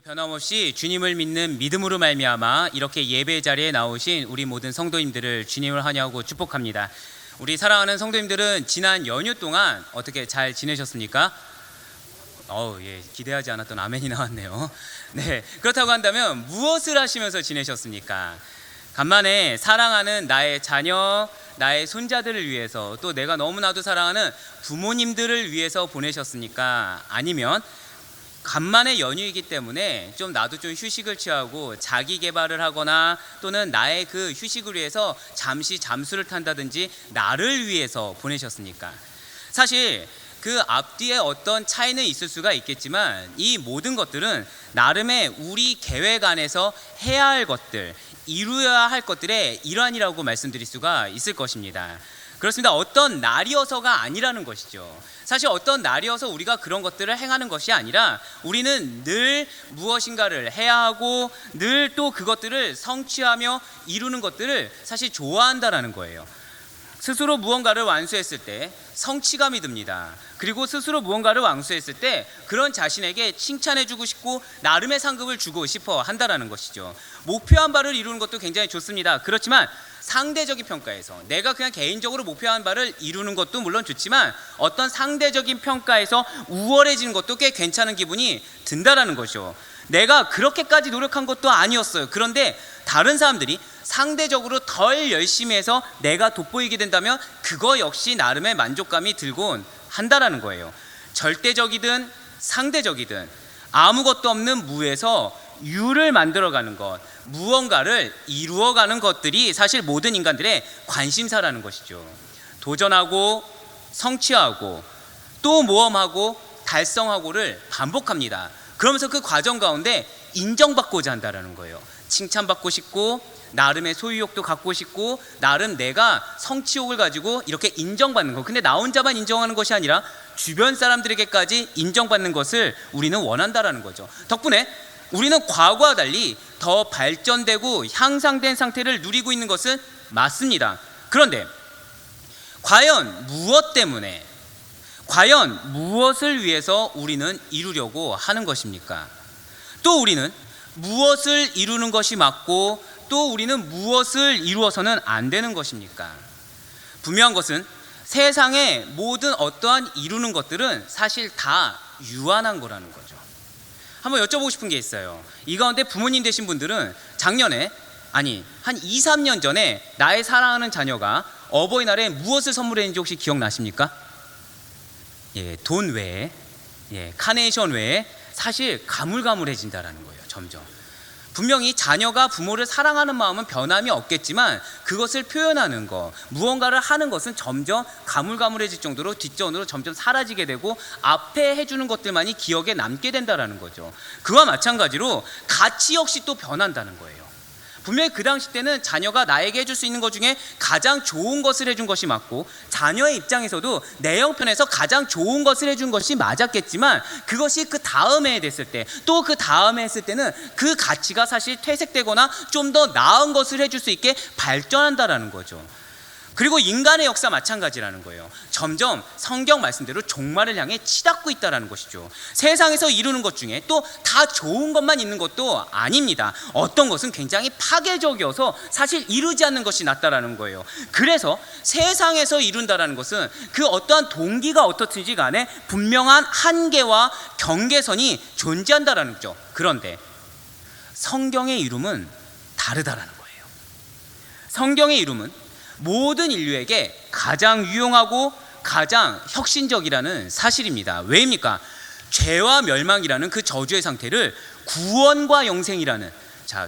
변함없이 주님을 믿는 믿음으로 말미암아 이렇게 예배 자리에 나오신 우리 모든 성도님들을 주님을 환영하고 축복합니다. 우리 사랑하는 성도님들은 지난 연휴 동안 어떻게 잘 지내셨습니까? 기대하지 않았던 아멘이 나왔네요. 네, 그렇다고 한다면 무엇을 하시면서 지내셨습니까? 간만에 사랑하는 나의 자녀, 나의 손자들을 위해서, 또 내가 너무나도 사랑하는 부모님들을 위해서 보내셨습니까? 아니면 간만에 연휴이기 때문에 나도 좀 휴식을 취하고 자기 개발을 하거나 또는 나의 그 휴식을 위해서 잠시 잠수를 탄다든지 나를 위해서 보내셨습니까? 사실 그 앞뒤에 어떤 차이는 있을 수가 있겠지만 이 모든 것들은 나름의 우리 계획 안에서 해야 할 것들, 이루어야 할 것들의 일환이라고 말씀드릴 수가 있을 것입니다. 그렇습니다. 어떤 날이어서가 아니라는 것이죠. 사실 어떤 날이어서 우리가 그런 것들을 행하는 것이 아니라 우리는 늘 무엇인가를 해야 하고 늘 또 그것들을 성취하며 이루는 것들을 사실 좋아한다라는 거예요. 스스로 무언가를 완수했을 때 성취감이 듭니다. 그리고 스스로 무언가를 완수했을 때 그런 자신에게 칭찬해주고 싶고 나름의 상급을 주고 싶어 한다라는 것이죠. 목표한 바를 이루는 것도 굉장히 좋습니다. 그렇지만 상대적인 평가에서 내가 그냥 개인적으로 목표한 바를 이루는 것도 물론 좋지만 어떤 상대적인 평가에서 우월해지는 것도 꽤 괜찮은 기분이 든다라는 거죠. 내가 그렇게까지 노력한 것도 아니었어요. 그런데 다른 사람들이 상대적으로 덜 열심히 해서 내가 돋보이게 된다면 그거 역시 나름의 만족감이 들곤 한다라는 거예요. 절대적이든 상대적이든 아무것도 없는 무에서 유를 만들어가는 것, 무언가를 이루어가는 것들이 사실 모든 인간들의 관심사라는 것이죠. 도전하고 성취하고 또 모험하고 달성하고를 반복합니다. 그러면서 그 과정 가운데 인정받고자 한다는 거예요. 칭찬받고 싶고 나름의 소유욕도 갖고 싶고 나름 내가 성취욕을 가지고 이렇게 인정받는 거. 근데 나 혼자만 인정하는 것이 아니라 주변 사람들에게까지 인정받는 것을 우리는 원한다라는 거죠. 덕분에 우리는 과거와 달리 더 발전되고 향상된 상태를 누리고 있는 것은 맞습니다. 그런데 과연 무엇 때문에, 과연 무엇을 위해서 우리는 이루려고 하는 것입니까? 또 우리는 무엇을 이루는 것이 맞고 또 우리는 무엇을 이루어서는 안 되는 것입니까? 분명한 것은 세상의 모든 어떠한 이루는 것들은 사실 다 유한한 거라는 거죠. 한번 여쭤보고 싶은 게 있어요. 이 가운데 부모님 되신 분들은 작년에, 한 2, 3년 전에 나의 사랑하는 자녀가 어버이날에 무엇을 선물했는지 혹시 기억나십니까? 돈 외에, 카네이션 외에 사실 가물가물해진다라는 거예요. 점점. 분명히 자녀가 부모를 사랑하는 마음은 변함이 없겠지만 그것을 표현하는 것, 무언가를 하는 것은 점점 가물가물해질 정도로 뒷전으로 점점 사라지게 되고 앞에 해주는 것들만이 기억에 남게 된다는 거죠. 그와 마찬가지로 가치 역시 또 변한다는 거예요. 분명히 그 당시 때는 자녀가 나에게 해줄 수 있는 것 중에 가장 좋은 것을 해준 것이 맞고 자녀의 입장에서도 내 형편에서 가장 좋은 것을 해준 것이 맞았겠지만 그것이 그 다음에 됐을 때 또 그 다음에 했을 때는 그 가치가 사실 퇴색되거나 좀 더 나은 것을 해줄 수 있게 발전한다라는 거죠. 그리고 인간의 역사 마찬가지라는 거예요. 점점 성경 말씀대로 종말을 향해 치닫고 있다는 것이죠. 세상에서 이루는 것 중에 또 다 좋은 것만 있는 것도 아닙니다. 어떤 것은 굉장히 파괴적이어서 사실 이루지 않는 것이 낫다라는 거예요. 그래서 세상에서 이룬다라는 것은 그 어떠한 동기가 어떻든지 간에 분명한 한계와 경계선이 존재한다라는 거죠. 그런데 성경의 이름은 다르다라는 거예요. 성경의 이름은 모든 인류에게 가장 유용하고 가장 혁신적이라는 사실입니다. 왜입니까? 죄와 멸망이라는 그 저주의 상태를 구원과 영생이라는,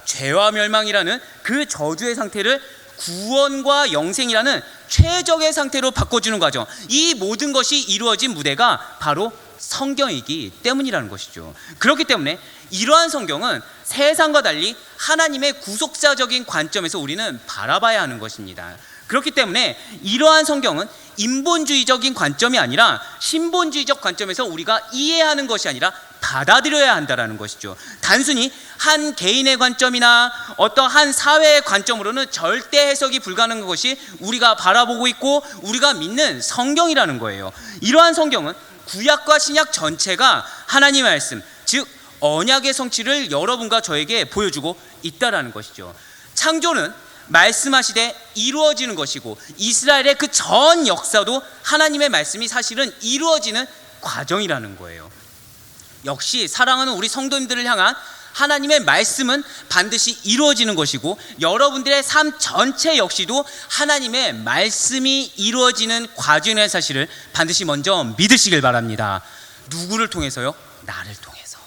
죄와 멸망이라는 그 저주의 상태를 구원과 영생이라는 최적의 상태로 바꿔주는 과정, 이 모든 것이 이루어진 무대가 바로 성경이기 때문이라는 것이죠. 그렇기 때문에 이러한 성경은 세상과 달리 하나님의 구속사적인 관점에서 우리는 바라봐야 하는 것입니다. 그렇기 때문에 이러한 성경은 인본주의적인 관점이 아니라 신본주의적 관점에서 우리가 이해하는 것이 아니라 받아들여야 한다는 것이죠. 단순히 한 개인의 관점이나 어떤 한 사회의 관점으로는 절대 해석이 불가능한 것이 우리가 바라보고 있고 우리가 믿는 성경이라는 거예요. 이러한 성경은 구약과 신약 전체가 하나님의 말씀, 즉 언약의 성취를 여러분과 저에게 보여주고 있다라는 것이죠. 창조는 말씀하시되 이루어지는 것이고, 이스라엘의 그 전 역사도 하나님의 말씀이 사실은 이루어지는 과정이라는 거예요. 역시 사랑하는 우리 성도님들을 향한 하나님의 말씀은 반드시 이루어지는 것이고, 여러분들의 삶 전체 역시도 하나님의 말씀이 이루어지는 과정이라는 사실을 반드시 먼저 믿으시길 바랍니다. 누구를 통해서요? 나를 통해서.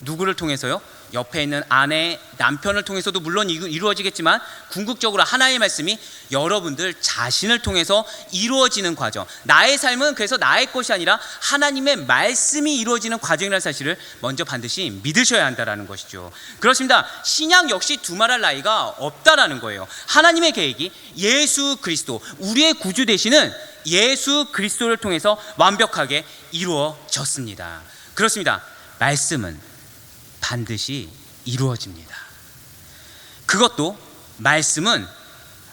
누구를 통해서요? 옆에 있는 아내, 남편을 통해서도 물론 이루어지겠지만, 궁극적으로 하나님의 말씀이 여러분들 자신을 통해서 이루어지는 과정, 나의 삶은 그래서 나의 것이 아니라 하나님의 말씀이 이루어지는 과정이라는 사실을 먼저 반드시 믿으셔야 한다는 것이죠. 그렇습니다. 신약 역시 두말할 나위가 없다라는 거예요. 하나님의 계획이 예수 그리스도, 우리의 구주 되시는 예수 그리스도를 통해서 완벽하게 이루어졌습니다. 그렇습니다. 말씀은 반드시 이루어집니다. 그것도 말씀은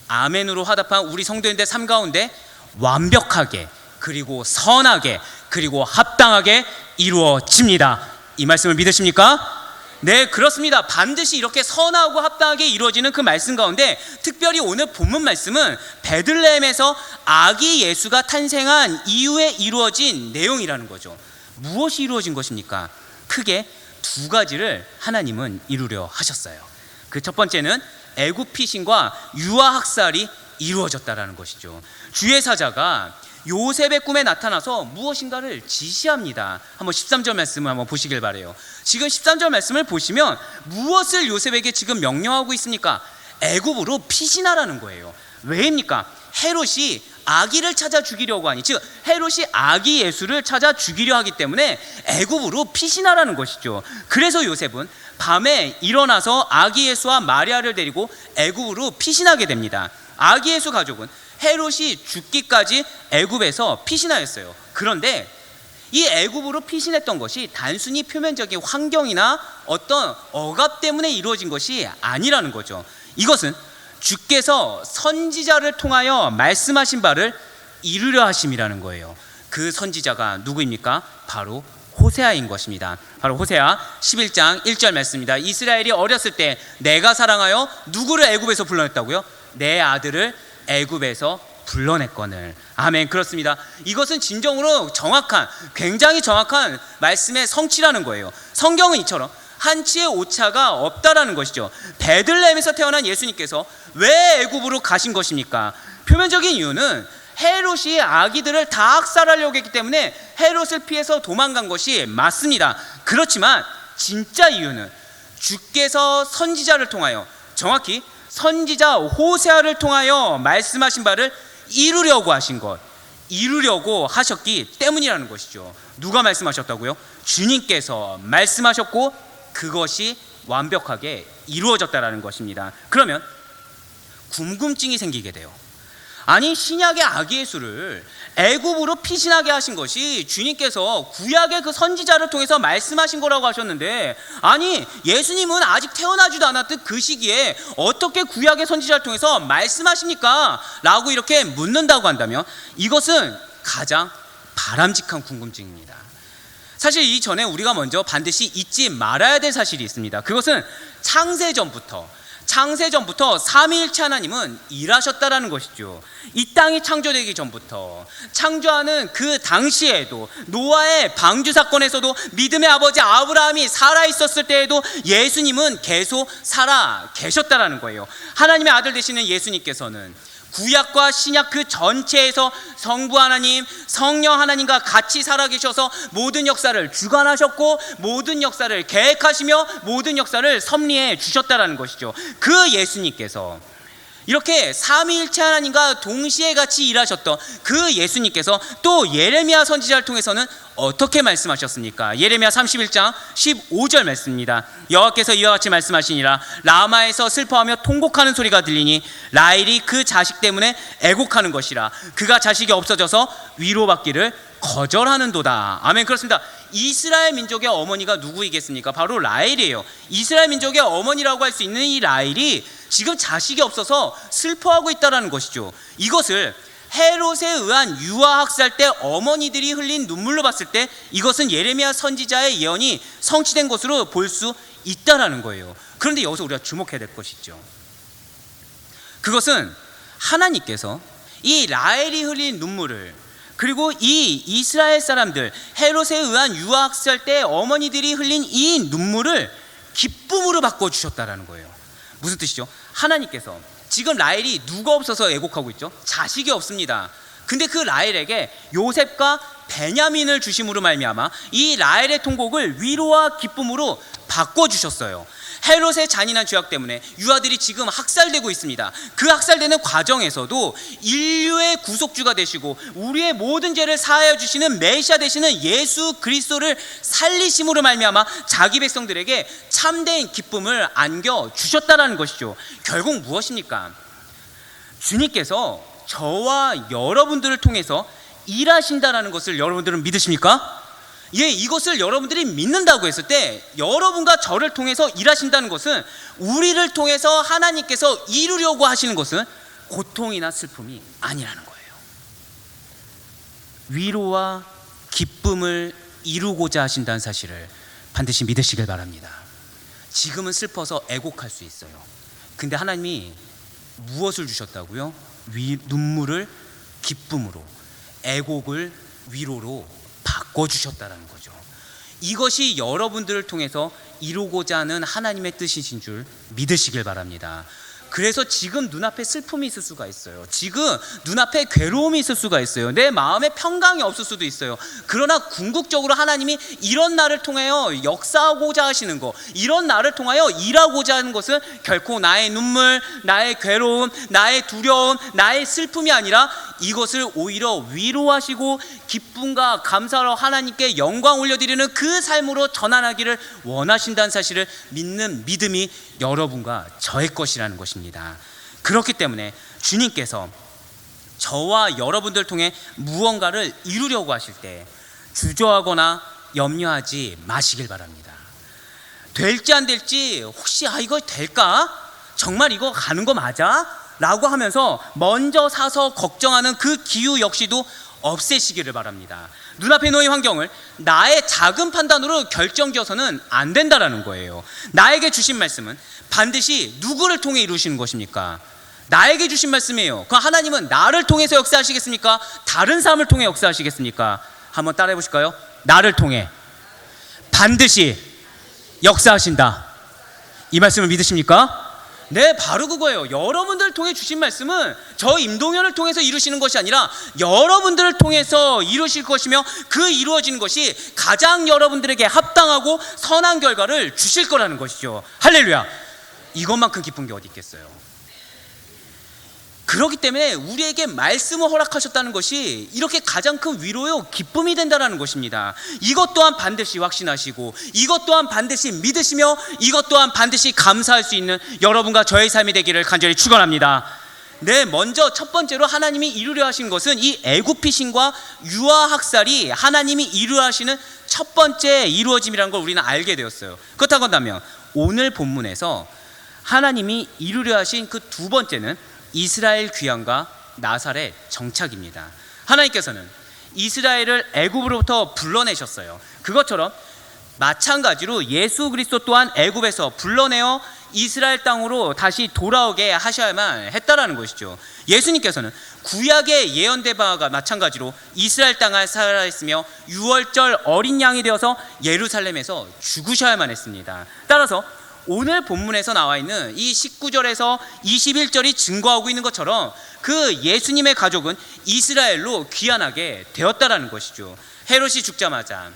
아멘으로 화답한 우리 성도인들 삶 가운데 완벽하게, 그리고 선하게, 그리고 합당하게 이루어집니다. 이 말씀을 믿으십니까? 네, 그렇습니다. 반드시 이렇게 선하고 합당하게 이루어지는 그 말씀 가운데, 특별히 오늘 본문 말씀은 베들레헴에서 아기 예수가 탄생한 이후에 이루어진 내용이라는 거죠. 무엇이 이루어진 것입니까? 크게 두 가지를 하나님은 이루려 하셨어요. 그 첫 번째는 애굽 피신과 유아 학살이 이루어졌다라는 것이죠. 주의 사자가 요셉의 꿈에 나타나서 무엇인가를 지시합니다. 한번 13절 말씀을 한번 보시길 바래요. 지금 13절 말씀을 보시면 무엇을 요셉에게 지금 명령하고 있습니까? 애굽으로 피신하라는 거예요. 왜입니까? 헤롯이 아기를 찾아 죽이려고 하니, 즉 헤롯이 아기 예수를 찾아 죽이려 하기 때문에 애굽으로 피신하라는 것이죠. 그래서 요셉은 밤에 일어나서 아기 예수와 마리아를 데리고 애굽으로 피신하게 됩니다. 아기 예수 가족은 헤롯이 죽기까지 애굽에서 피신하였어요. 그런데 이 애굽으로 피신했던 것이 단순히 표면적인 환경이나 어떤 억압 때문에 이루어진 것이 아니라는 거죠. 이것은 주께서 선지자를 통하여 말씀하신 바를 이루려 하심이라는 거예요. 그 선지자가 누구입니까? 바로 호세아인 것입니다. 바로 호세아 11장 1절 말씀입니다. 이스라엘이 어렸을 때 내가 사랑하여 누구를 애굽에서 불러냈다고요? 내 아들을 애굽에서 불러냈거늘. 아멘. 그렇습니다. 이것은 진정으로 정확한, 굉장히 정확한 말씀의 성취라는 거예요. 성경은 이처럼 한치의 오차가 없다라는 것이죠. 베들레헴에서 태어난 예수님께서 왜 애굽으로 가신 것입니까? 표면적인 이유는 헤롯이 아기들을 다 학살하려고 했기 때문에 헤롯을 피해서 도망간 것이 맞습니다. 그렇지만 진짜 이유는 주께서 선지자를 통하여, 정확히 선지자 호세아를 통하여 말씀하신 바를 이루려고 하신 것, 이루려고 하셨기 때문이라는 것이죠. 누가 말씀하셨다고요? 주님께서 말씀하셨고 그것이 완벽하게 이루어졌다라는 것입니다. 그러면 궁금증이 생기게 돼요. 아니, 신약의 아기 예수를 애굽으로 피신하게 하신 것이 주님께서 구약의 그 선지자를 통해서 말씀하신 거라고 하셨는데, 아니 예수님은 아직 태어나지도 않았던 그 시기에 어떻게 구약의 선지자를 통해서 말씀하십니까? 라고 이렇게 묻는다고 한다면 이것은 가장 바람직한 궁금증입니다. 사실 이전에 우리가 먼저 반드시 잊지 말아야 될 사실이 있습니다. 그것은 창세전부터 삼위일체 하나님은 일하셨다라는 것이죠. 이 땅이 창조되기 전부터, 창조하는 그 당시에도, 노아의 방주 사건에서도 믿음의 아버지 아브라함이 살아있었을 때에도 예수님은 계속 살아 계셨다라는 거예요. 하나님의 아들 되시는 예수님께서는 구약과 신약 그 전체에서 성부 하나님, 성령 하나님과 같이 살아계셔서 모든 역사를 주관하셨고 모든 역사를 계획하시며 모든 역사를 섭리해 주셨다라는 것이죠. 그 예수님께서 이렇게 삼위일체 하나님과 동시에 같이 일하셨던 그 예수님께서 또 예레미야 선지자를 통해서는 어떻게 말씀하셨습니까? 예레미야 31장 15절 말씀입니다. 여호와께서 이와 같이 말씀하시니라. 라마에서 슬퍼하며 통곡하는 소리가 들리니 라헬이 그 자식 때문에 애곡하는 것이라. 그가 자식이 없어져서 위로받기를 거절하는도다. 아멘. 그렇습니다. 이스라엘 민족의 어머니가 누구이겠습니까? 바로 라헬이에요. 이스라엘 민족의 어머니라고 할 수 있는 이 라헬이 지금 자식이 없어서 슬퍼하고 있다는 것이죠. 이것을 헤롯에 의한 유아학살 때 어머니들이 흘린 눈물로 봤을 때 이것은 예레미야 선지자의 예언이 성취된 것으로 볼 수 있다라는 거예요. 그런데 여기서 우리가 주목해야 될 것이 있죠. 그것은 하나님께서 이 라헬이 흘린 눈물을, 그리고 이 이스라엘 사람들 헤롯에 의한 유아학살 때 어머니들이 흘린 이 눈물을 기쁨으로 바꿔주셨다라는 거예요. 무슨 뜻이죠? 하나님께서 지금 라헬이 누가 없어서 애곡하고 있죠? 자식이 없습니다. 근데 그 라헬에게 요셉과 베냐민을 주심으로 말미암아 이 라헬의 통곡을 위로와 기쁨으로 바꿔주셨어요. 헤롯의 잔인한 죄악 때문에 유아들이 지금 학살되고 있습니다. 그 학살되는 과정에서도 인류의 구속주가 되시고 우리의 모든 죄를 사하여 주시는 메시아 되시는 예수 그리스도를 살리심으로 말미암아 자기 백성들에게 참된 기쁨을 안겨 주셨다라는 것이죠. 결국 무엇입니까? 주님께서 저와 여러분들을 통해서 일하신다라는 것을 여러분들은 믿으십니까? 예, 이것을 여러분들이 믿는다고 했을 때 여러분과 저를 통해서 일하신다는 것은 우리를 통해서 하나님께서 이루려고 하시는 것은 고통이나 슬픔이 아니라는 거예요. 위로와 기쁨을 이루고자 하신다는 사실을 반드시 믿으시길 바랍니다. 지금은 슬퍼서 애곡할 수 있어요. 근데 하나님이 무엇을 주셨다고요? 눈물을 기쁨으로, 애곡을 위로로 바꿔주셨다는 거죠. 이것이 여러분들을 통해서 이루고자 하는 하나님의 뜻이신 줄 믿으시길 바랍니다. 그래서 지금 눈앞에 슬픔이 있을 수가 있어요. 지금 눈앞에 괴로움이 있을 수가 있어요. 내 마음에 평강이 없을 수도 있어요. 그러나 궁극적으로 하나님이 이런 나를 통하여 역사하고자 하시는 것, 이런 나를 통하여 일하고자 하는 것은 결코 나의 눈물, 나의 괴로움, 나의 두려움, 나의 슬픔이 아니라 이것을 오히려 위로하시고 기쁨과 감사로 하나님께 영광 올려드리는 그 삶으로 전환하기를 원하신다는 사실을 믿는 믿음이 여러분과 저의 것이라는 것입니다. 그렇기 때문에 주님께서 저와 여러분들 통해 무언가를 이루려고 하실 때 주저하거나 염려하지 마시길 바랍니다. 될지 안 될지, 혹시 이거 될까? 정말 이거 가는 거 맞아? 라고 하면서 먼저 사서 걱정하는 그 기유 역시도 없애시기를 바랍니다. 눈앞에 놓인 환경을 나의 작은 판단으로 결정지어서는 안 된다라는 거예요. 나에게 주신 말씀은 반드시 누구를 통해 이루시는 것입니까? 나에게 주신 말씀이에요. 그 하나님은 나를 통해서 역사하시겠습니까? 다른 사람을 통해 역사하시겠습니까? 한번 따라해 보실까요? 나를 통해 반드시 역사하신다. 이 말씀을 믿으십니까? 네, 바로 그거예요. 여러분들을 통해 주신 말씀은 저 임동현을 통해서 이루시는 것이 아니라 여러분들을 통해서 이루실 것이며 그 이루어지는 것이 가장 여러분들에게 합당하고 선한 결과를 주실 거라는 것이죠. 할렐루야. 이것만큼 기쁜 게 어디 있겠어요. 그렇기 때문에 우리에게 말씀을 허락하셨다는 것이 이렇게 가장 큰 위로요 기쁨이 된다는 것입니다. 이것 또한 반드시 확신하시고 이것 또한 반드시 믿으시며 이것 또한 반드시 감사할 수 있는 여러분과 저의 삶이 되기를 간절히 축원합니다. 네, 먼저 첫 번째로 하나님이 이루려 하신 것은 이 애굽 피신과 유아 학살이 하나님이 이루려 하시는 첫 번째 이루어짐이라는 걸 우리는 알게 되었어요. 그렇다고 한다면 오늘 본문에서 하나님이 이루려 하신 그 두 번째는 이스라엘 귀환과 나사렛 정착입니다. 하나님께서는 이스라엘을 애굽으로부터 불러내셨어요. 그것처럼 마찬가지로 예수 그리스도 또한 애굽에서 불러내어 이스라엘 땅으로 다시 돌아오게 하셔야만 했다라는 것이죠. 예수님께서는 구약의 예언된 바와 마찬가지로 이스라엘 땅에 살아있으며 유월절 어린 양이 되어서 예루살렘에서 죽으셔야만 했습니다. 따라서 오늘 본문에서 나와 있는 이 19절에서 21절이 증거하고 있는 것처럼 그 예수님의 가족은 이스라엘로 귀환하게 되었다라는 것이죠. 헤롯이 죽자마자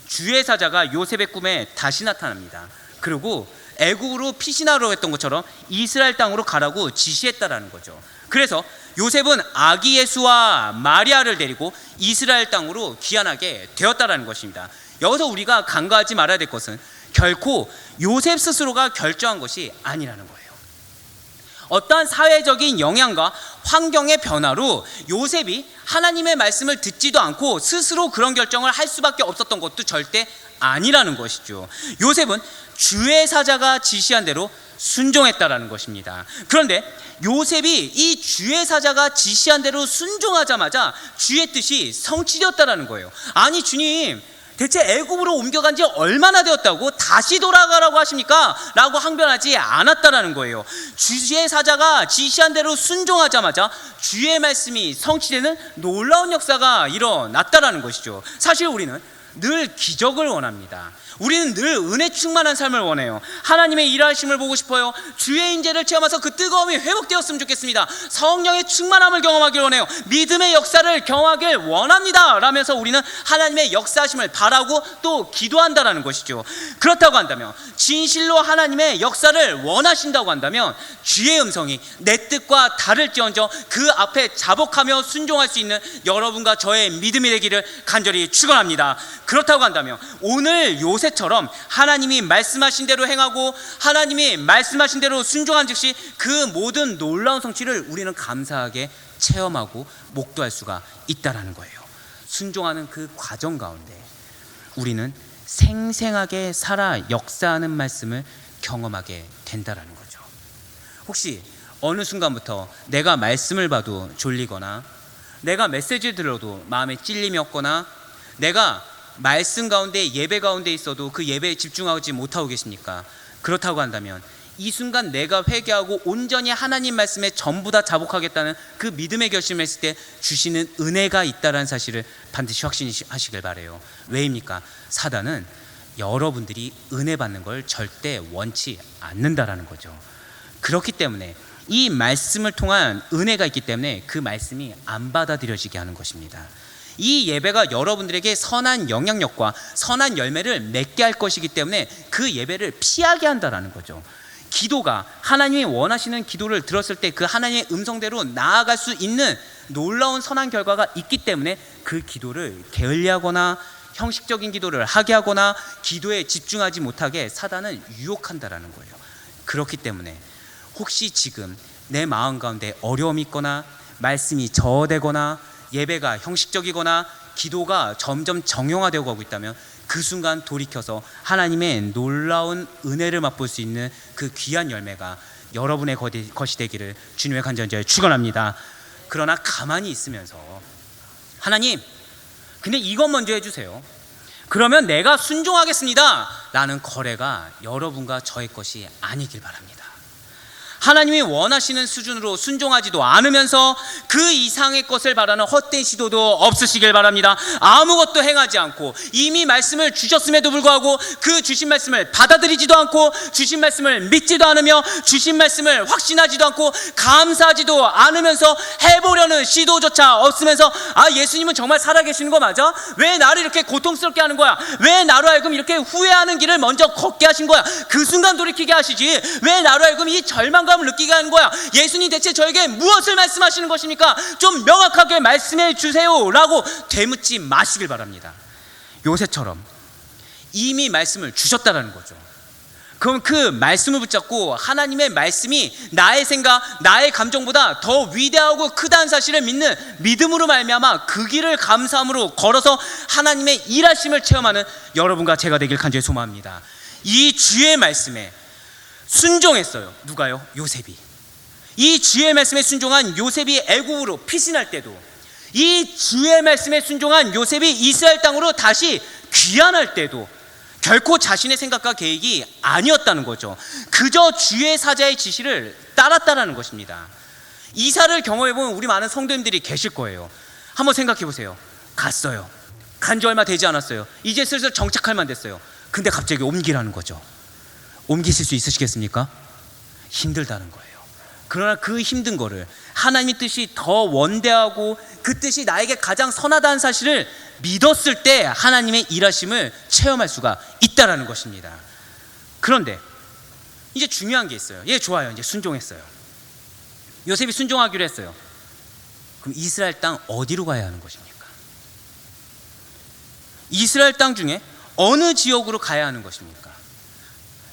주의 사자가 요셉의 꿈에 다시 나타납니다. 그리고 애국으로 피신하러 했던 것처럼 이스라엘 땅으로 가라고 지시했다라는 거죠. 그래서 요셉은 아기 예수와 마리아를 데리고 이스라엘 땅으로 귀환하게 되었다라는 것입니다. 여기서 우리가 간과하지 말아야 될 것은 결코 요셉 스스로가 결정한 것이 아니라는 거예요. 어떠한 사회적인 영향과 환경의 변화로 요셉이 하나님의 말씀을 듣지도 않고 스스로 그런 결정을 할 수밖에 없었던 것도 절대 아니라는 것이죠. 요셉은 주의 사자가 지시한 대로 순종했다라는 것입니다. 그런데 요셉이 이 주의 사자가 지시한 대로 순종하자마자 주의 뜻이 성취되었다라는 거예요. 아니 주님, 대체 애굽으로 옮겨간 지 얼마나 되었다고 다시 돌아가라고 하십니까? 라고 항변하지 않았다라는 거예요. 주의 사자가 지시한 대로 순종하자마자 주의 말씀이 성취되는 놀라운 역사가 일어났다라는 것이죠. 사실 우리는 늘 기적을 원합니다. 우리는 늘 은혜 충만한 삶을 원해요. 하나님의 일하심을 보고 싶어요. 주의 인재를 체험해서 그 뜨거움이 회복되었으면 좋겠습니다. 성령의 충만함을 경험하길 원해요. 믿음의 역사를 경험하길 원합니다 라면서 우리는 하나님의 역사하심을 바라고 또 기도한다라는 것이죠. 그렇다고 한다면, 진실로 하나님의 역사를 원하신다고 한다면 주의 음성이 내 뜻과 다를지언정 그 앞에 자복하며 순종할 수 있는 여러분과 저의 믿음이 되기를 간절히 축원합니다. 그렇다고 한다면 오늘 요셉처럼 하나님이 말씀하신 대로 행하고 하나님이 말씀하신 대로 순종한 즉시 그 모든 놀라운 성취를 우리는 감사하게 체험하고 목도할 수가 있다라는 거예요. 순종하는 그 과정 가운데 우리는 생생하게 살아 역사하는 말씀을 경험하게 된다라는 거죠. 혹시 어느 순간부터 내가 말씀을 봐도 졸리거나 내가 메시지를 들어도 마음에 찔림이 없거나 내가 말씀 가운데 예배 가운데 있어도 그 예배에 집중하지 못하고 계십니까? 그렇다고 한다면 이 순간 내가 회개하고 온전히 하나님 말씀에 전부 다 자복하겠다는 그 믿음의 결심을 했을 때 주시는 은혜가 있다는 사실을 반드시 확신하시길 바라요. 왜입니까? 사단은 여러분들이 은혜 받는 걸 절대 원치 않는다라는 거죠. 그렇기 때문에 이 말씀을 통한 은혜가 있기 때문에 그 말씀이 안 받아들여지게 하는 것입니다. 이 예배가 여러분들에게 선한 영향력과 선한 열매를 맺게 할 것이기 때문에 그 예배를 피하게 한다라는 거죠. 기도가 하나님이 원하시는 기도를 들었을 때 그 하나님의 음성대로 나아갈 수 있는 놀라운 선한 결과가 있기 때문에 그 기도를 게을리하거나 형식적인 기도를 하게 하거나 기도에 집중하지 못하게 사단은 유혹한다라는 거예요. 그렇기 때문에 혹시 지금 내 마음 가운데 어려움이 있거나 말씀이 저어되거나 예배가 형식적이거나 기도가 점점 정형화되어 가고 있다면 그 순간 돌이켜서 하나님의 놀라운 은혜를 맛볼 수 있는 그 귀한 열매가 여러분의 것이 되기를 주님의 간절히 축원합니다. 그러나 가만히 있으면서 하나님, 근데 이것 먼저 해주세요. 그러면 내가 순종하겠습니다 라는 거래가 여러분과 저의 것이 아니길 바랍니다. 하나님이 원하시는 수준으로 순종하지도 않으면서 그 이상의 것을 바라는 헛된 시도도 없으시길 바랍니다. 아무것도 행하지 않고 이미 말씀을 주셨음에도 불구하고 그 주신 말씀을 받아들이지도 않고 주신 말씀을 믿지도 않으며 주신 말씀을 확신하지도 않고 감사하지도 않으면서 해보려는 시도조차 없으면서 아, 예수님은 정말 살아계시는 거 맞아? 왜 나를 이렇게 고통스럽게 하는 거야? 왜 나로 하여금 이렇게 후회하는 길을 먼저 걷게 하신 거야? 그 순간 돌이키게 하시지 왜 나로 하여금 이 절망감을 느끼게 하는 거야? 예수님 대체 저에게 무엇을 말씀하시는 것입니까? 좀 명확하게 말씀해 주세요 라고 되묻지 마시길 바랍니다. 요셉처럼 이미 말씀을 주셨다는 거죠. 그럼 그 말씀을 붙잡고 하나님의 말씀이 나의 생각, 나의 감정보다 더 위대하고 크다는 사실을 믿는 믿음으로 말미암아 그 길을 감사함으로 걸어서 하나님의 일하심을 체험하는 여러분과 제가 되길 간절히 소망합니다. 이 주의 말씀에 순종했어요. 누가요? 요셉이. 이 주의 말씀에 순종한 요셉이 애굽으로 피신할 때도 이 주의 말씀에 순종한 요셉이 이스라엘 땅으로 다시 귀환할 때도 결코 자신의 생각과 계획이 아니었다는 거죠. 그저 주의 사자의 지시를 따랐다는 것입니다. 이사를 경험해본 우리 많은 성도님들이 계실 거예요. 한번 생각해 보세요. 갔어요. 간 지 얼마 되지 않았어요. 이제 슬슬 정착할 만 됐어요. 근데 갑자기 옮기라는 거죠. 옮기실 수 있으시겠습니까? 힘들다는 거예요. 그러나 그 힘든 거를 하나님의 뜻이 더 원대하고 그 뜻이 나에게 가장 선하다는 사실을 믿었을 때 하나님의 일하심을 체험할 수가 있다는 것입니다. 그런데 이제 중요한 게 있어요. 예, 좋아요. 이제 순종했어요. 요셉이 순종하기로 했어요. 그럼 이스라엘 땅 어디로 가야 하는 것입니까? 이스라엘 땅 중에 어느 지역으로 가야 하는 것입니까?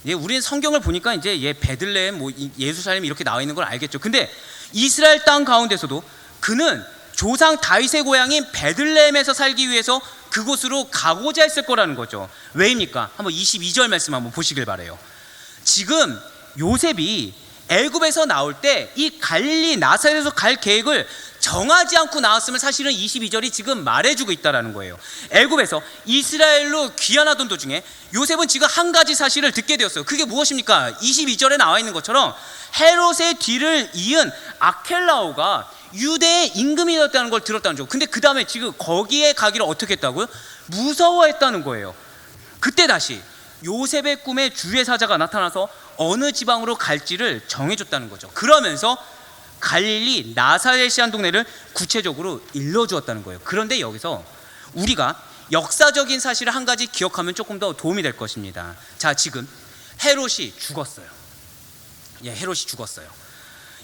예, 우리는 성경을 보니까 이제 베들레헴, 예루살렘 이렇게 나와 있는 걸 알겠죠. 근데 이스라엘 땅 가운데서도 그는 조상 다윗의 고향인 베들레헴에서 살기 위해서 그곳으로 가고자 했을 거라는 거죠. 왜입니까? 한번 22절 말씀 한번 보시길 바래요. 지금 요셉이 애굽에서 나올 때 이 갈릴리 나사렛에서 갈 계획을 정하지 않고 나왔음을 사실은 22절이 지금 말해주고 있다는 거예요. 애굽에서 이스라엘로 귀환하던 도중에 요셉은 지금 한 가지 사실을 듣게 되었어요. 그게 무엇입니까? 22절에 나와 있는 것처럼 헤롯의 뒤를 이은 아켈라오가 유대의 임금이 되었다는 걸 들었다는 거죠. 근데 그 다음에 지금 거기에 가기를 어떻게 했다고요? 무서워했다는 거예요. 그때 다시 요셉의 꿈에 주의 사자가 나타나서 어느 지방으로 갈지를 정해줬다는 거죠. 그러면서 갈릴리 나사렛이라는 동네를 구체적으로 일러주었다는 거예요. 그런데 여기서 우리가 역사적인 사실을 한 가지 기억하면 조금 더 도움이 될 것입니다. 자, 지금 헤롯이 죽었어요. 헤롯이 죽었어요.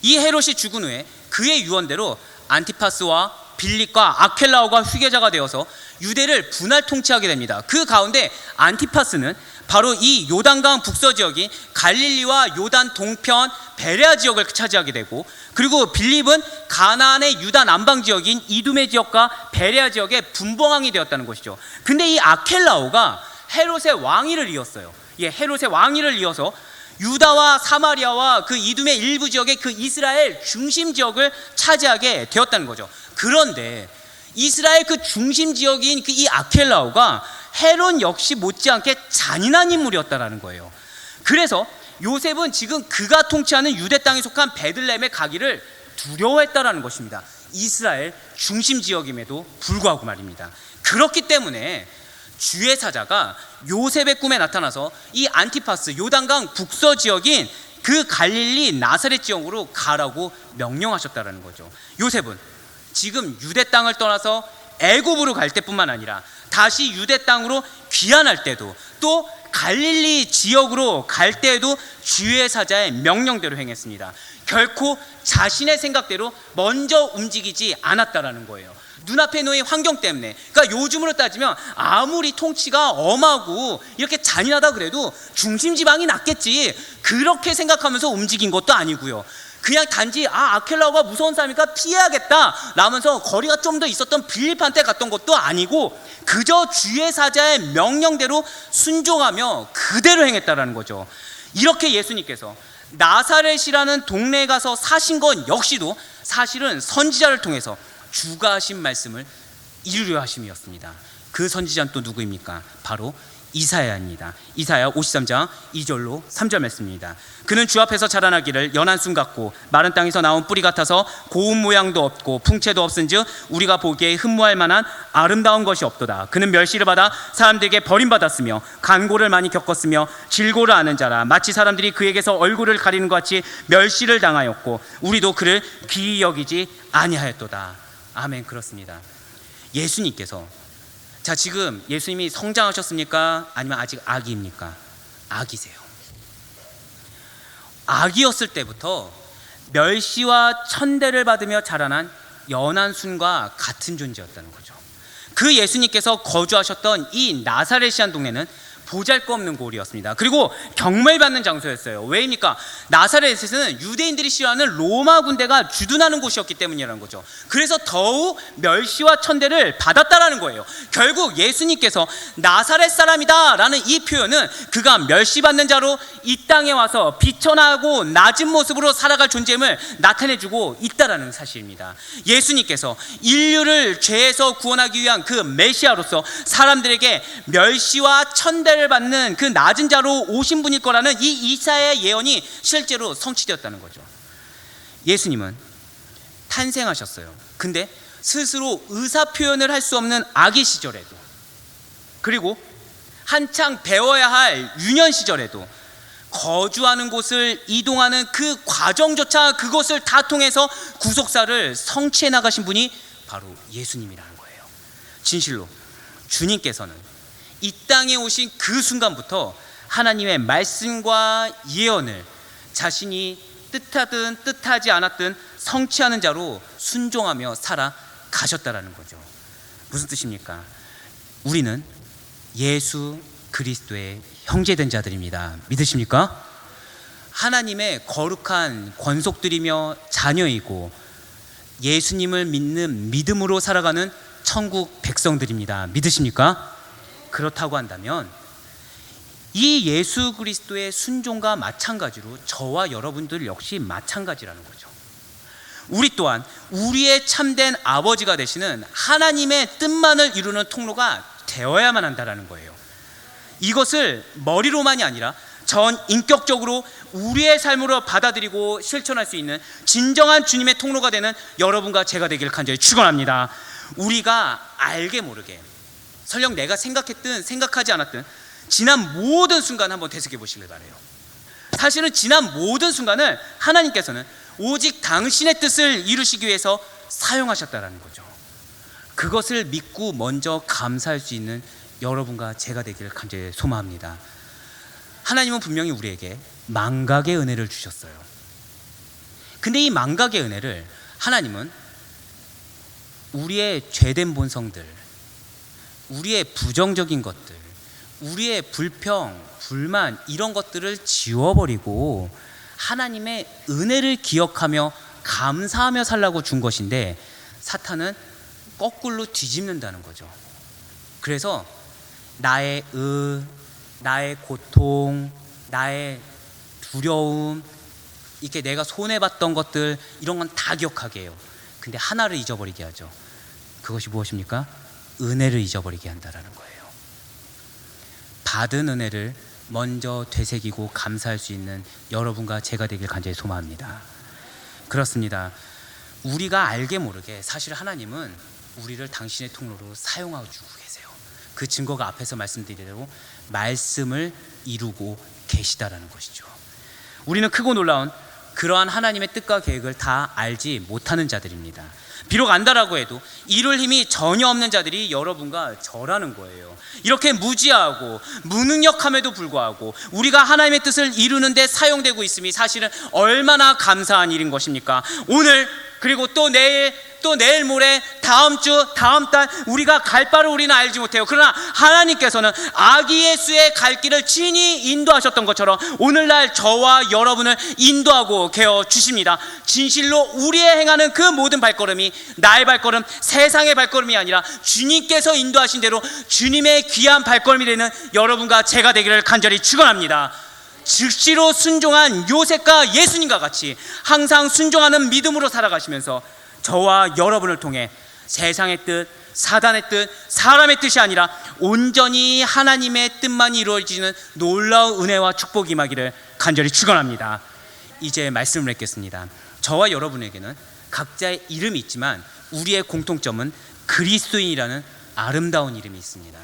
이 헤롯이 죽은 후에 그의 유언대로 안티파스와 빌립과 아켈라오가 후계자가 되어서 유대를 분할 통치하게 됩니다. 그 가운데 안티파스는 바로 이 요단강 북서 지역인 갈릴리와 요단 동편 베레아 지역을 차지하게 되고, 그리고 빌립은 가나안의 유다 남방 지역인 이두메 지역과 베레아 지역의 분봉왕이 되었다는 것이죠. 근데 이 아켈라오가 헤롯의 왕위를 이었어요. 헤롯의 왕위를 이어서 유다와 사마리아와 그 이두메 일부 지역의 그 이스라엘 중심 지역을 차지하게 되었다는 거죠. 그런데 이스라엘 그 중심 지역인 그 이 아켈라오가 헤롯 역시 못지않게 잔인한 인물이었다라는 거예요. 그래서 요셉은 지금 그가 통치하는 유대 땅에 속한 베들레헴에 가기를 두려워했다라는 것입니다. 이스라엘 중심 지역임에도 불구하고 말입니다. 그렇기 때문에 주의 사자가 요셉의 꿈에 나타나서 이 안티파스 요단강 북서 지역인 그 갈릴리 나사렛 지역으로 가라고 명령하셨다라는 거죠. 요셉은 지금 유대 땅을 떠나서 애굽으로 갈 때뿐만 아니라 다시 유대 땅으로 귀환할 때도, 또 갈릴리 지역으로 갈 때에도 주의 사자의 명령대로 행했습니다. 결코 자신의 생각대로 먼저 움직이지 않았다라는 거예요. 눈앞에 놓인 환경 때문에. 그러니까 요즘으로 따지면 아무리 통치가 엄하고 이렇게 잔인하다 그래도 중심지방이 낫겠지, 그렇게 생각하면서 움직인 것도 아니고요. 그냥 단지 아켈라오가 무서운 사람이니까 피해야겠다 라면서 거리가 좀 더 있었던 빌립한테 갔던 것도 아니고, 그저 주의 사자의 명령대로 순종하며 그대로 행했다라는 거죠. 이렇게 예수님께서 나사렛이라는 동네에 가서 사신 건 역시도 사실은 선지자를 통해서 주가 하신 말씀을 이루려 하심이었습니다. 그 선지자는 또 누구입니까? 바로 이사야입니다. 이사야 53장 2절로 3절 말씀입니다. 그는 주 앞에서 자라나기를 연한 순 같고 마른 땅에서 나온 뿌리 같아서 고운 모양도 없고 풍채도 없은즉 우리가 보기에 흠모할 만한 아름다운 것이 없도다. 그는 멸시를 받아 사람들에게 버림받았으며 간고를 많이 겪었으며 질고를 아는 자라. 마치 사람들이 그에게서 얼굴을 가리는 것 같이 멸시를 당하였고 우리도 그를 귀히 여기지 아니하였도다. 아멘. 그렇습니다. 예수님께서, 자, 지금 예수님이 성장하셨습니까? 아니면 아직 아기입니까? 아기세요. 아기였을 때부터 멸시와 천대를 받으며 자라난 연한 순과 같은 존재였다는 거죠. 그 예수님께서 거주하셨던 이 나사렛이란 동네는 보잘것없는 고을이었습니다. 그리고 경멸받는 장소였어요. 왜입니까? 나사렛에서는 유대인들이 싫어하는 로마 군대가 주둔하는 곳이었기 때문이라는 거죠. 그래서 더욱 멸시와 천대를 받았다라는 거예요. 결국 예수님께서 나사렛 사람이다 라는 이 표현은 그가 멸시받는 자로 이 땅에 와서 비천하고 낮은 모습으로 살아갈 존재임을 나타내주고 있다라는 사실입니다. 예수님께서 인류를 죄에서 구원하기 위한 그 메시아로서 사람들에게 멸시와 천대를 받는 그 낮은 자로 오신 분일 거라는 이 이사야의 예언이 실제로 성취되었다는 거죠. 예수님은 탄생하셨어요. 근데 스스로 의사 표현을 할 수 없는 아기 시절에도, 그리고 한창 배워야 할 유년 시절에도 거주하는 곳을 이동하는 그 과정조차 그것을 다 통해서 구속사를 성취해 나가신 분이 바로 예수님이라는 거예요. 진실로 주님께서는 이 땅에 오신 그 순간부터 하나님의 말씀과 예언을 자신이 뜻하든 뜻하지 않았든 성취하는 자로 순종하며 살아가셨다라는 거죠. 무슨 뜻입니까? 우리는 예수 그리스도의 형제된 자들입니다. 믿으십니까? 하나님의 거룩한 권속들이며 자녀이고 예수님을 믿는 믿음으로 살아가는 천국 백성들입니다. 믿으십니까? 그렇다고 한다면 이 예수 그리스도의 순종과 마찬가지로 저와 여러분들 역시 마찬가지라는 거죠. 우리 또한 우리의 참된 아버지가 되시는 하나님의 뜻만을 이루는 통로가 되어야만 한다는 거예요. 이것을 머리로만이 아니라 전 인격적으로 우리의 삶으로 받아들이고 실천할 수 있는 진정한 주님의 통로가 되는 여러분과 제가 되기를 간절히 축원합니다. 우리가 알게 모르게 설령 내가 생각했든 생각하지 않았든 지난 모든 순간 한번 되새겨 보시길 바래요. 사실은 지난 모든 순간을 하나님께서는 오직 당신의 뜻을 이루시기 위해서 사용하셨다라는 거죠. 그것을 믿고 먼저 감사할 수 있는 여러분과 제가 되기를 간절히 소망합니다. 하나님은 분명히 우리에게 망각의 은혜를 주셨어요. 근데 이 망각의 은혜를 하나님은 우리의 죄된 본성들, 우리의 부정적인 것들, 우리의 불평, 불만 이런 것들을 지워버리고 하나님의 은혜를 기억하며 감사하며 살라고 준 것인데 사탄은 거꾸로 뒤집는다는 거죠. 그래서 나의 나의 고통, 나의 두려움, 이렇게 내가 손해봤던 것들 이런 건 다 기억하게 해요. 근데 하나를 잊어버리게 하죠. 그것이 무엇입니까? 은혜를 잊어버리게 한다라는 거예요. 받은 은혜를 먼저 되새기고 감사할 수 있는 여러분과 제가 되길 간절히 소망합니다. 그렇습니다. 우리가 알게 모르게 사실 하나님은 우리를 당신의 통로로 사용하고 주고 계세요. 그 증거가 앞에서 말씀드린 대로 말씀을 이루고 계시다라는 것이죠. 우리는 크고 놀라운 그러한 하나님의 뜻과 계획을 다 알지 못하는 자들입니다. 비록 안다라고 해도 이룰 힘이 전혀 없는 자들이 여러분과 저라는 거예요. 이렇게 무지하고 무능력함에도 불구하고 우리가 하나님의 뜻을 이루는 데 사용되고 있음이 사실은 얼마나 감사한 일인 것입니까? 오늘 그리고 또 내일 모레 다음 주 다음 달 우리가 갈 바를 우리는 알지 못해요. 그러나 하나님께서는 아기 예수의 갈 길을 친히 인도하셨던 것처럼 오늘날 저와 여러분을 인도하고 계어 주십니다. 진실로 우리의 행하는 그 모든 발걸음이 나의 발걸음, 세상의 발걸음이 아니라 주님께서 인도하신 대로 주님의 귀한 발걸음이 되는 여러분과 제가 되기를 간절히 축원합니다. 즉시로 순종한 요셉과 예수님과 같이 항상 순종하는 믿음으로 살아가시면서 저와 여러분을 통해 세상의 뜻, 사단의 뜻, 사람의 뜻이 아니라 온전히 하나님의 뜻만이 이루어지는 놀라운 은혜와 축복이 임하기를 간절히 축원합니다. 이제 말씀을 맺겠습니다. 저와 여러분에게는 각자의 이름이 있지만 우리의 공통점은 그리스도인이라는 아름다운 이름이 있습니다.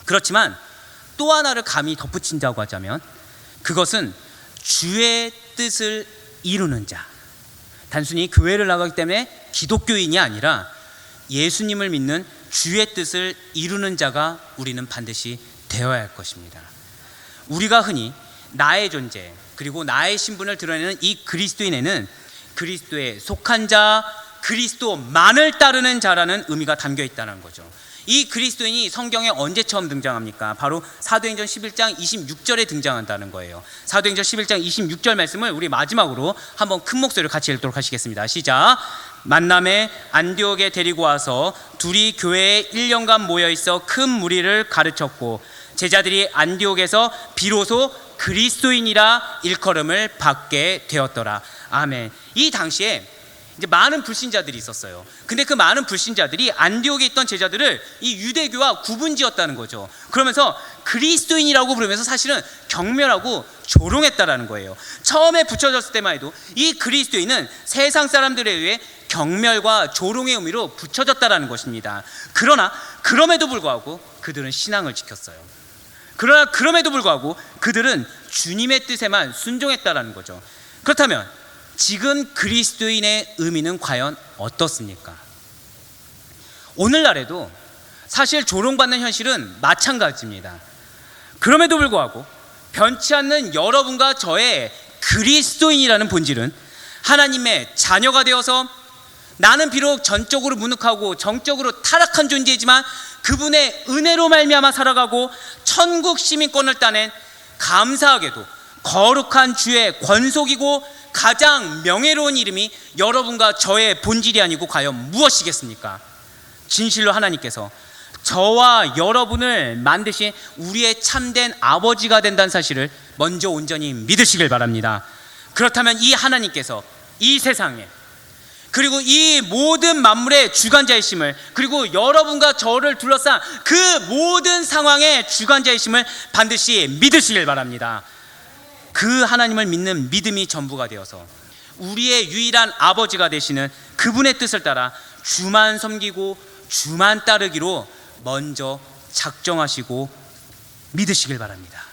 그렇지만 또 하나를 감히 덧붙인다고 하자면 그것은 주의 뜻을 이루는 자, 단순히 교회를 나가기 때문에 기독교인이 아니라 예수님을 믿는 주의 뜻을 이루는 자가 우리는 반드시 되어야 할 것입니다. 우리가 흔히 나의 존재 그리고 나의 신분을 드러내는 이 그리스도인에는 그리스도에 속한 자, 그리스도만을 따르는 자라는 의미가 담겨 있다는 거죠. 이 그리스도인이 성경에 언제 처음 등장합니까? 바로 사도행전 11장 26절에 등장한다는 거예요. 사도행전 11장 26절 말씀을 우리 마지막으로 한번 큰 목소리로 같이 읽도록 하시겠습니다. 시작. 만남에 안디옥에 데리고 와서 둘이 교회에 1년간 모여있어 큰 무리를 가르쳤고 제자들이 안디옥에서 비로소 그리스도인이라 일컬음을 받게 되었더라. 아멘. 이 당시에 이제 많은 불신자들이 있었어요. 근데 그 많은 불신자들이 안디옥에 있던 제자들을 이 유대교와 구분지었다는 거죠. 그러면서 그리스도인이라고 부르면서 사실은 경멸하고 조롱했다라는 거예요. 처음에 붙여졌을 때만 해도 이 그리스도인은 세상 사람들에 의해 경멸과 조롱의 의미로 붙여졌다라는 것입니다. 그러나 그럼에도 불구하고 그들은 신앙을 지켰어요. 그러나 그럼에도 불구하고 그들은 주님의 뜻에만 순종했다라는 거죠. 그렇다면 지금 그리스도인의 의미는 과연 어떻습니까? 오늘날에도 사실 조롱받는 현실은 마찬가지입니다. 그럼에도 불구하고 변치 않는 여러분과 저의 그리스도인이라는 본질은 하나님의 자녀가 되어서 나는 비록 전적으로 무능하고 정적으로 타락한 존재이지만 그분의 은혜로 말미암아 살아가고 천국 시민권을 따낸 감사하게도 거룩한 주의 권속이고 가장 명예로운 이름이 여러분과 저의 본질이 아니고 과연 무엇이겠습니까? 진실로 하나님께서 저와 여러분을 만드신 우리의 참된 아버지가 된다는 사실을 먼저 온전히 믿으시길 바랍니다. 그렇다면 이 하나님께서 이 세상에, 그리고 이 모든 만물의 주관자이심을, 그리고 여러분과 저를 둘러싼 그 모든 상황의 주관자이심을 반드시 믿으시길 바랍니다. 그 하나님을 믿는 믿음이 전부가 되어서 우리의 유일한 아버지가 되시는 그분의 뜻을 따라 주만 섬기고 주만 따르기로 먼저 작정하시고 믿으시길 바랍니다.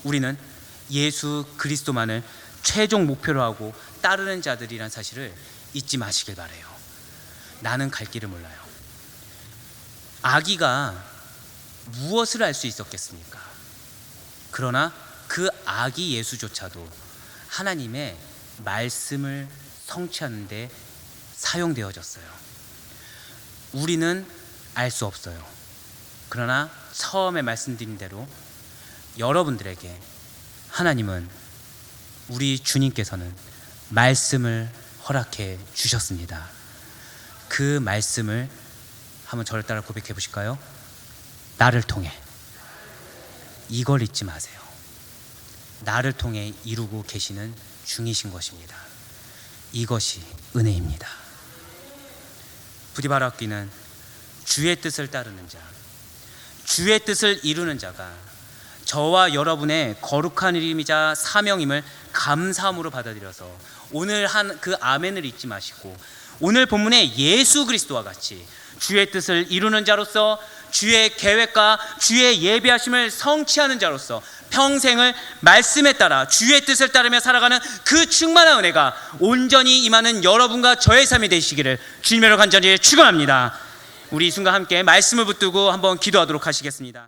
우리는 예수 그리스도만을 최종 목표로 하고 따르는 자들이란 사실을 잊지 마시길 바라요. 나는 갈 길을 몰라요. 아기가 무엇을 알 수 있었겠습니까? 그러나 그 아기 예수조차도 하나님의 말씀을 성취하는 데 사용되어졌어요. 우리는 알 수 없어요. 그러나 처음에 말씀드린 대로 여러분들에게 하나님은, 우리 주님께서는 말씀을 허락해 주셨습니다. 그 말씀을 한번 저를 따라 고백해 보실까요? 나를 통해. 이걸 잊지 마세요. 나를 통해 이루고 계시는 중이신 것입니다. 이것이 은혜입니다. 부디바라기는 주의 뜻을 따르는 자, 주의 뜻을 이루는 자가 저와 여러분의 거룩한 이름이자 사명임을 감사함으로 받아들여서 오늘 한 그 아멘을 잊지 마시고, 오늘 본문의 예수 그리스도와 같이 주의 뜻을 이루는 자로서, 주의 계획과 주의 예비하심을 성취하는 자로서 평생을 말씀에 따라 주의 뜻을 따르며 살아가는 그 충만한 은혜가 온전히 임하는 여러분과 저의 삶이 되시기를 주님으로 간절히 축원합니다. 우리 이 순간 함께 말씀을 붙들고 한번 기도하도록 하시겠습니다.